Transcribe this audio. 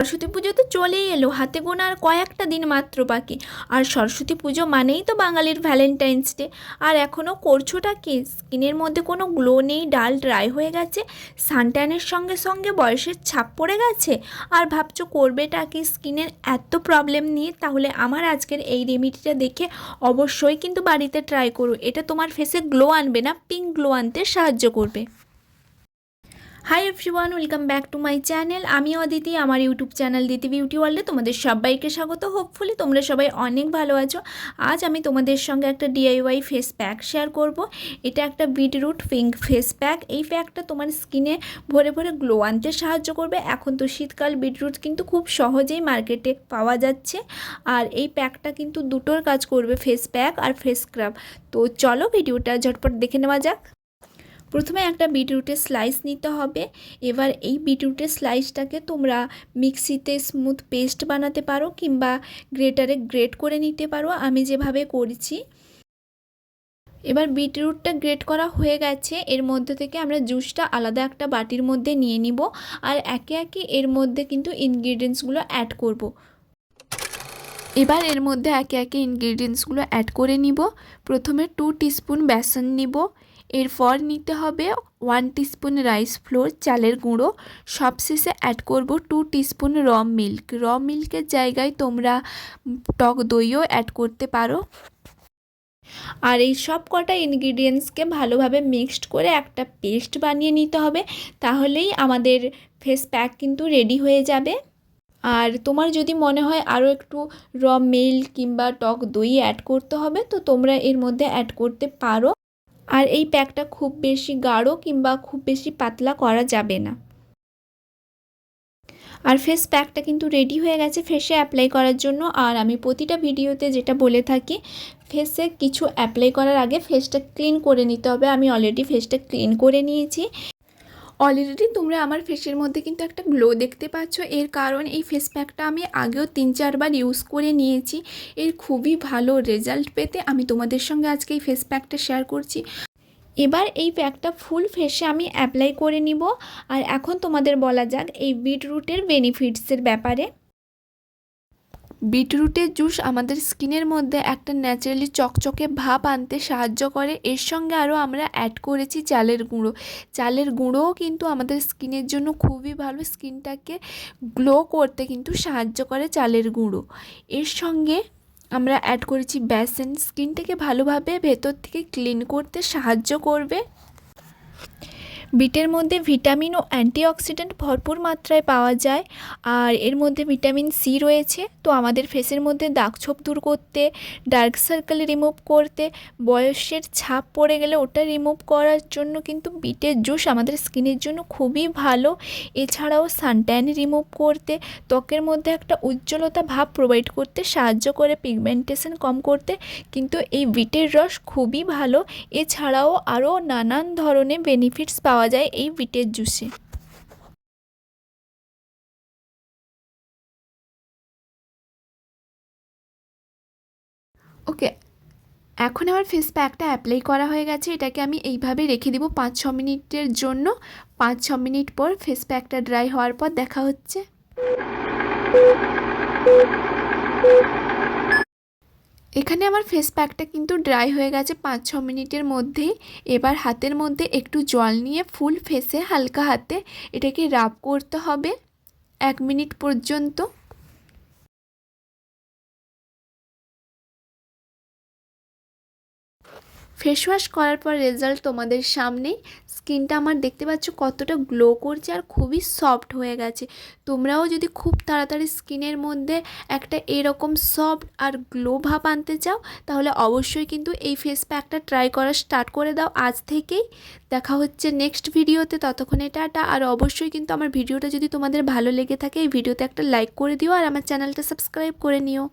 সরস্বতী পুজো তো চলেই এলো, হাতে গোনা আর কয়েকটা দিন মাত্র বাকি। আর সরস্বতী পুজো মানেই তো বাঙালির ভ্যালেন্টাইন্স ডে। আর এখনও করছোটা কি? স্কিনের মধ্যে কোনো গ্লো নেই, ডাল ড্রাই হয়ে গেছে, সানট্যানের সঙ্গে সঙ্গে বয়সের ছাপ পড়ে গেছে, আর ভাবছো করবেটা কি স্কিনের এত প্রবলেম নিয়ে? তাহলে আমার আজকের এই রেমেডিটা দেখে অবশ্যই কিন্তু বাড়িতে ট্রাই করো। এটা তোমার ফেসে গ্লো আনবে না, পিঙ্ক গ্লো আনতে সাহায্য করবে। Hi everyone, welcome back to my channel. আমি অদিতি, আমার ইউটিউব চ্যানেল দিতি বিউটি ওয়ার্ল্ডে তোমাদের সবাইকে স্বাগত। হোপফুলি তোমরা সবাই অনেক ভালো আছো। আজ আমি তোমাদের সঙ্গে একটা ডিআইওয়াই ফেস প্যাক শেয়ার করব। এটা একটা বিটরুট পিঙ্ক ফেস প্যাক। এই প্যাকটা তোমার স্কিনে ভরে ভরে গ্লো আনতে সাহায্য করবে। এখন তো শীতকাল, বিটরুট কিন্তু খুব সহজেই মার্কেটে পাওয়া যাচ্ছে। আর এই প্যাকটা কিন্তু দুটোর কাজ করবে, ফেস প্যাক আর ফেস স্ক্রাব। তো চলো ভিডিওটা ঝটপট দেখে নেওয়া যাক। প্রথমে একটা বিটরুটের স্লাইস নিতে হবে। এবার এই বিটরুটের স্লাইসটাকে তোমরা মিক্সিতে স্মুথ পেস্ট বানাতে পারো কিংবা গ্রেটারে গ্রেট করে নিতে পারো, আমি যেভাবে করেছি। এবার বিটরুটটা গ্রেট করা হয়ে গেছে। এর মধ্যে থেকে আমরা জুসটা আলাদা একটা বাটির মধ্যে নিয়ে নিব, আর একে একে এর মধ্যে কিন্তু ইনগ্রিডিয়েন্টসগুলো অ্যাড করব। এবার এর মধ্যে একে একে ইনগ্রিডিয়েন্টসগুলো অ্যাড করে নিব। প্রথমে 2 টিস্পুন বেসন নিব, এরপর নিতে হবে 1 টিস্পুন রাইস ফ্লোর, চালের গুঁড়ো, সবশেষে অ্যাড করব 2 টিস্পুন র মিল্ক। র মিল্কের জায়গায় তোমরা টক দইও অ্যাড করতে পারো। আর এই সব কটা ইনগ্রিডিয়েন্টসকে ভালোভাবে মিক্সড করে একটা পেস্ট বানিয়ে নিতে হবে, তাহলেই আমাদের ফেস প্যাক কিন্তু রেডি হয়ে যাবে। আর তোমার যদি মনে হয় আরও একটু র মিল্ক কিংবা টক দই অ্যাড করতে হবে, তো তোমরা এর মধ্যে অ্যাড করতে পারো। আর এই প্যাকটা খুব বেশি গাঢ় কিংবা খুব বেশি পাতলা করা যাবে না। আর ফেস প্যাকটা কিন্তু রেডি হয়ে গেছে ফেসে অ্যাপ্লাই করার জন্য। আর আমি প্রতিটা ভিডিওতে যেটা বলে থাকি, ফেসে কিছু অ্যাপ্লাই করার আগে ফেসটা ক্লিন করে নিতে হবে। আমি অলরেডি ফেসটা ক্লিন করে নিয়েছি। অলরেডি তোমরা আমার ফেসের মধ্যে কিন্তু একটা গ্লো দেখতে পাচ্ছ। এর কারণ এই ফেস প্যাকটা আমি আগেও 3-4 বার ইউজ করে নিয়েছি। এর খুবই ভালো রেজাল্ট পেতে আমি তোমাদের সঙ্গে আজকে এই ফেস প্যাকটা শেয়ার করছি। এবার এই প্যাকটা ফুল ফেসে আমি অ্যাপ্লাই করে নিব। আর এখন তোমাদের বলা যাক এই বিটরুটের বেনিফিটসের ব্যাপারে। বিটরুটের জুস আমাদের স্কিনের মধ্যে একটা ন্যাচারালি চকচকে ভাব আনতে সাহায্য করে। এর সঙ্গে আরও আমরা অ্যাড করেছি চালের গুঁড়ো। চালের গুঁড়োও কিন্তু আমাদের স্কিনের জন্য খুবই ভালো, স্কিনটাকে গ্লো করতে কিন্তু সাহায্য করে চালের গুঁড়ো। এর সঙ্গে আমরা অ্যাড করেছি বেসন, স্কিনটাকে ভালোভাবে ভেতর থেকে ক্লিন করতে সাহায্য করবে। বিটের মধ্যে ভিটামিন ও অ্যান্টিঅক্সিডেন্ট ভরপুর মাত্রায় পাওয়া যায়। আর এর মধ্যে ভিটামিন সি রয়েছে, তো আমাদের ফেসের মধ্যে দাগছোপ দূর করতে, ডার্ক সার্কেল রিমুভ করতে, বয়সের ছাপ পড়ে গেলে ওটা রিমুভ করার জন্য কিন্তু বিটের জুস আমাদের স্কিনের জন্য খুবই ভালো। এছাড়াও সানট্যান রিমুভ করতে, ত্বকের মধ্যে একটা উজ্জ্বলতা ভাব প্রোভাইড করতে সাহায্য করে, পিগমেন্টেশন কম করতে কিন্তু এই বিটের রস খুবই ভালো। এছাড়াও আরও নানান ধরনের বেনিফিটস পাওয়া যায় এই বিটের জুসে। ওকে, এখন আমার ফেস প্যাকটা অ্যাপ্লাই করা হয়ে গেছে। এটাকে আমি এইভাবে রেখে দিব 5-6 মিনিটের জন্য। 5-6 মিনিট পর ফেস প্যাকটা ড্রাই হওয়ার পর দেখা হচ্ছে। এখানে আমার ফেস প্যাকটা কিন্তু ড্রাই হয়ে গেছে 5-6 মিনিটের মধ্যেই। এবার হাতের মধ্যে একটু জল নিয়ে ফুল ফেসে হালকা হাতে এটাকে রাব করতে হবে 1 মিনিট পর্যন্ত। ফেস ওয়াশ করার পর রেজাল্ট তোমাদের সামনেই। স্কিনটা আমার দেখতে পাচ্ছ কতটা গ্লো করছে আর খুবই সফট হয়ে গেছে। তোমরাও যদি খুব তাড়াতাড়ি স্কিনের মধ্যে একটা এরকম সফট আর গ্লো ভাব আনতে চাও, তাহলে অবশ্যই কিন্তু এই ফেস প্যাকটা ট্রাই করা স্টার্ট করে দাও আজ থেকেই। দেখা হচ্ছে নেক্সট ভিডিওতে, ততক্ষণে টাটা। আর অবশ্যই কিন্তু আমার ভিডিওটা যদি তোমাদের ভালো লেগে থাকে, এই ভিডিওতে একটা লাইক করে দিও আর আমার চ্যানেলটা সাবস্ক্রাইব করে নিও।